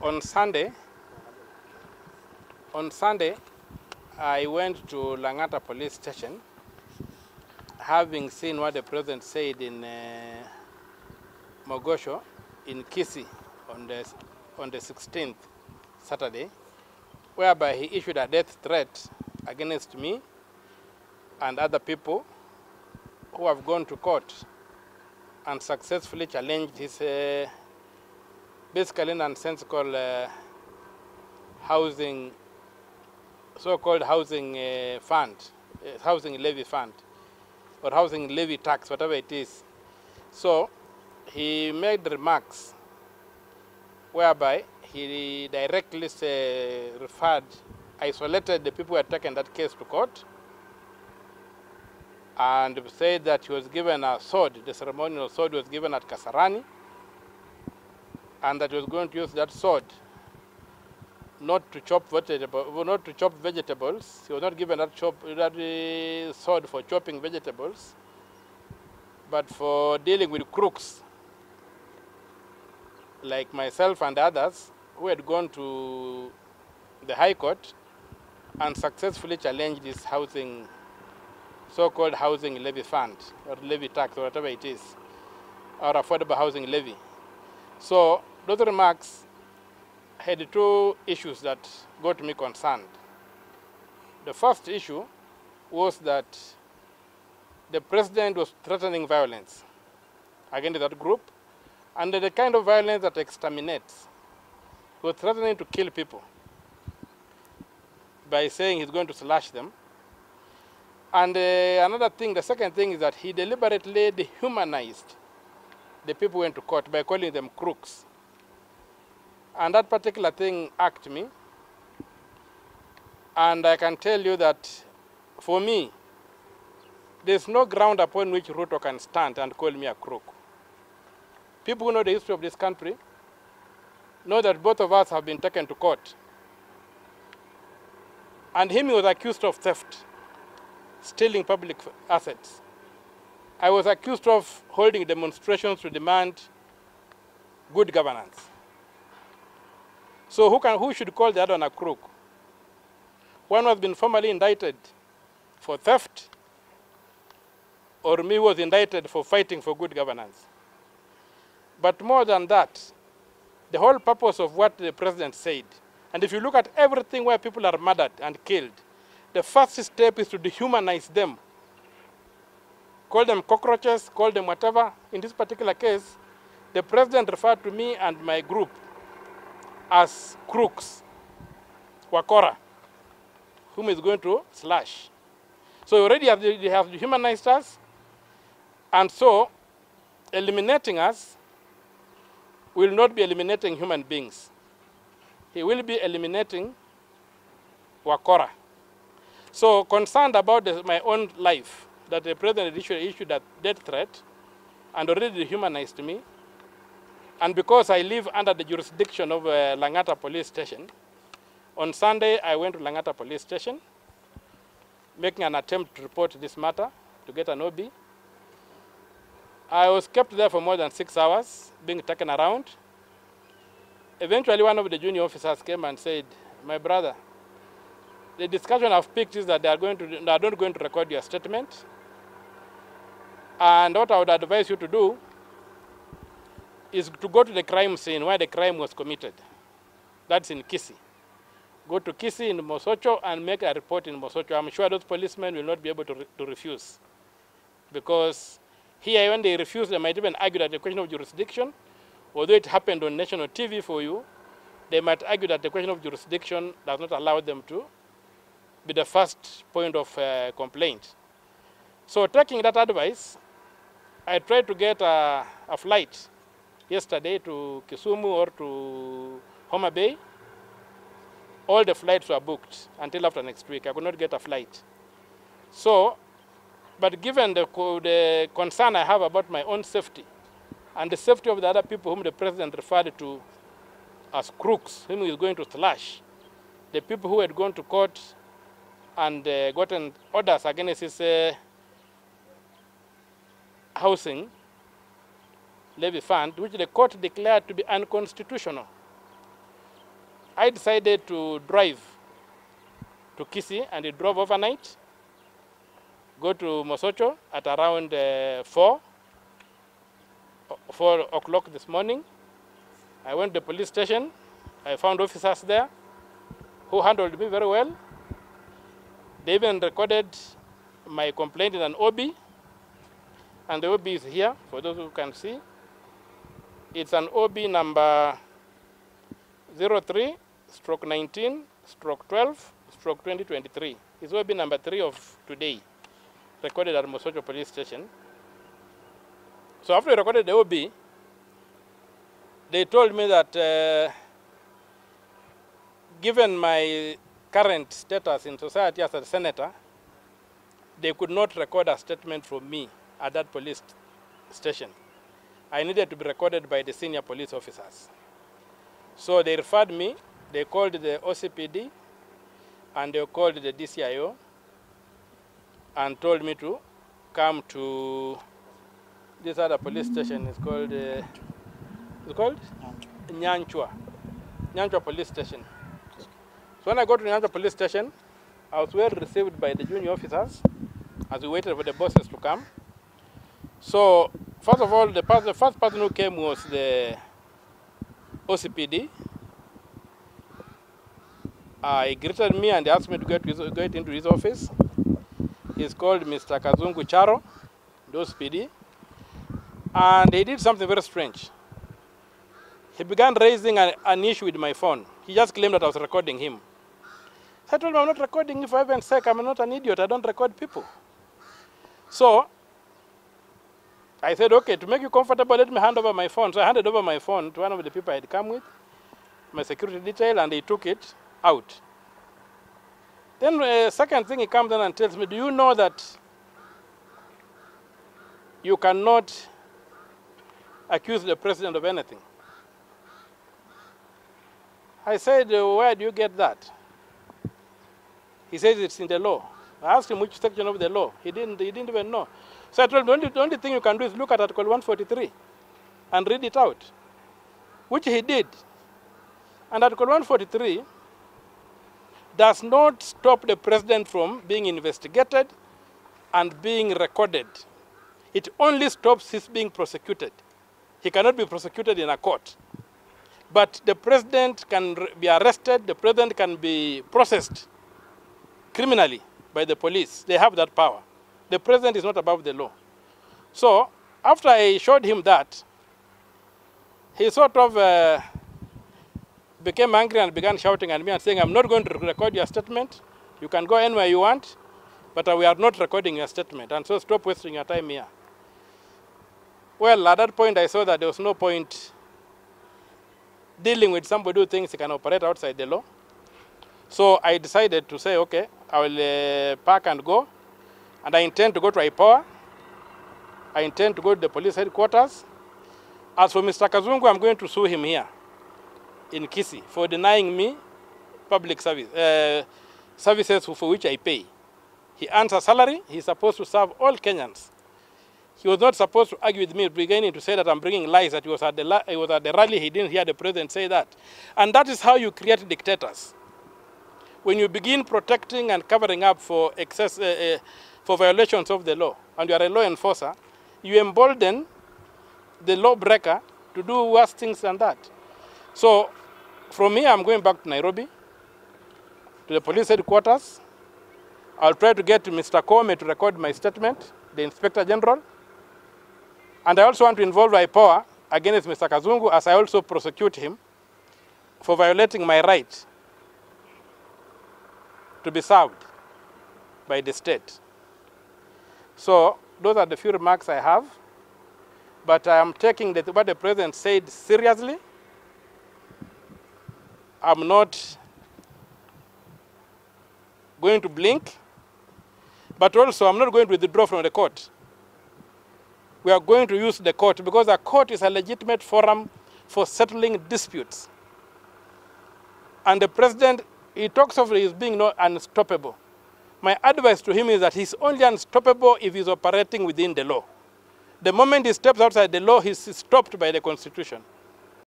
on Sunday, I went to Langata police station, having seen what the president said in Mogosho in Kisii on the 16th, Saturday, whereby he issued a death threat against me and other people who have gone to court and successfully challenged his basically nonsensical housing, so-called housing fund, housing levy fund, or housing levy tax, whatever it is. So he made remarks whereby he directly isolated the people who had taken that case to court, and said that he was given a sword, the ceremonial sword was given at Kasarani, and that he was going to use that sword not to chop vegetables. He was not given that sword for chopping vegetables, but for dealing with crooks like myself and others who had gone to the High Court and successfully challenged this housing, so-called housing levy fund, or levy tax, or whatever it is, or affordable housing levy. So those remarks had two issues that got me concerned. The first issue was that the president was threatening violence against that group, and the kind of violence that exterminates. He was threatening to kill people by saying he's going to slash them. And another thing, the second thing, is that he deliberately dehumanized the people who went to court by calling them crooks. And that particular thing irked me. And I can tell you that, for me, there's no ground upon which Ruto can stand and call me a crook. People who know the history of this country know that both of us have been taken to court. And him, he was accused of theft, stealing public assets. I was accused of holding demonstrations to demand good governance. So who should call the other one a crook? One who has been formally indicted for theft, or me was indicted for fighting for good governance. But more than that, the whole purpose of what the president said, and if you look at everything where people are murdered and killed, the first step is to dehumanize them. Call them cockroaches, call them whatever. In this particular case, the president referred to me and my group as crooks, wakora, whom is going to slash. So already they have dehumanized us, and so eliminating us will not be eliminating human beings. He will be eliminating wakora. So concerned about my own life, that the president issued that death threat and already dehumanized me, and because I live under the jurisdiction of Langata police station, on Sunday I went to Langata police station, making an attempt to report this matter, to get an OB. I was kept there for more than 6 hours, being taken around. Eventually, one of the junior officers came and said, "My brother, the discussion I've picked is that they are not going to record your statement. And what I would advise you to do is to go to the crime scene where the crime was committed. That's in Kisii. Go to Kisii in Mosocho and make a report in Mosocho. I'm sure those policemen will not be able to refuse. Because here, when they refuse, they might even argue that the question of jurisdiction, although it happened on national TV for you, they might argue that the question of jurisdiction does not allow them to be the first point of complaint. So taking that advice, I tried to get a flight yesterday to Kisumu or to Homa Bay. All the flights were booked until after next week. I could not get a flight. So, but given the concern I have about my own safety and the safety of the other people whom the president referred to as crooks, whom he is going to slash, the people who had gone to court and gotten orders against his housing levy fund, which the court declared to be unconstitutional. I decided to drive to Kisii, and I drove overnight, go to Mosocho at around 4 o'clock this morning. I went to the police station. I found officers there who handled me very well. They even recorded my complaint in an OB, and the OB is here for those who can see. It's an OB number 03/19/12/2023. It's OB number 3 of today, recorded at Mosocho police station. So after I recorded the OB, they told me that given my current status in society as a senator, they could not record a statement from me at that police station. I needed to be recorded by the senior police officers. So they referred me, they called the OCPD, and they called the DCIO, and told me to come to this other police station. It's called, Nyanchwa police station. So when I got to Nyanchwa police station, I was well received by the junior officers as we waited for the bosses to come. So first of all, the first person who came was the OCPD. He greeted me and asked me to get into his office. He's called Mr. Kazungu Charo, the OCPD. And he did something very strange. He began raising an issue with my phone. He just claimed that I was recording him. So I told him, I'm not recording you for heaven's sake. I'm not an idiot. I don't record people. So I said, okay, to make you comfortable, let me hand over my phone. So I handed over my phone to one of the people I had come with, my security detail, and they took it out. Then the second thing, he comes in and tells me, do you know that you cannot accuse the president of anything? I said, where do you get that? He says it's in the law. I asked him which section of the law. He didn't even know. So I told him, the only thing you can do is look at Article 143 and read it out, which he did. And Article 143 does not stop the president from being investigated and being recorded. It only stops his being prosecuted. He cannot be prosecuted in a court. But the president can be arrested, the president can be processed criminally by the police. They have that power. The president is not above the law. So after I showed him that, he sort of became angry and began shouting at me and saying, I'm not going to record your statement. You can go anywhere you want, but we are not recording your statement. And so stop wasting your time here. Well, at that point, I saw that there was no point dealing with somebody who thinks he can operate outside the law. So I decided to say, okay, I will pack and go. And I intend to go to IPOA. I intend to go to the police headquarters. As for Mr. Kazungu, I'm going to sue him here in Kisii for denying me public services for which I pay. He earns a salary. He's supposed to serve all Kenyans. He was not supposed to argue with me, beginning to say that I'm bringing lies, that he was at the rally, he didn't hear the president say that. And that is how you create dictators. When you begin protecting and covering up for for violations of the law, and you are a law enforcer, you embolden the lawbreaker to do worse things than that. So from here, I'm going back to Nairobi, to the police headquarters. I'll try to get Mr. Kome to record my statement, the Inspector General. And I also want to involve IPOA against Mr. Kazungu, as I also prosecute him for violating my right to be served by the state. So those are the few remarks I have. But I am taking what the president said seriously. I'm not going to blink, but also I'm not going to withdraw from the court. We are going to use the court because the court is a legitimate forum for settling disputes. And the president, he talks of his being not unstoppable. My advice to him is that he's only unstoppable if he's operating within the law. The moment he steps outside the law, he's stopped by the Constitution.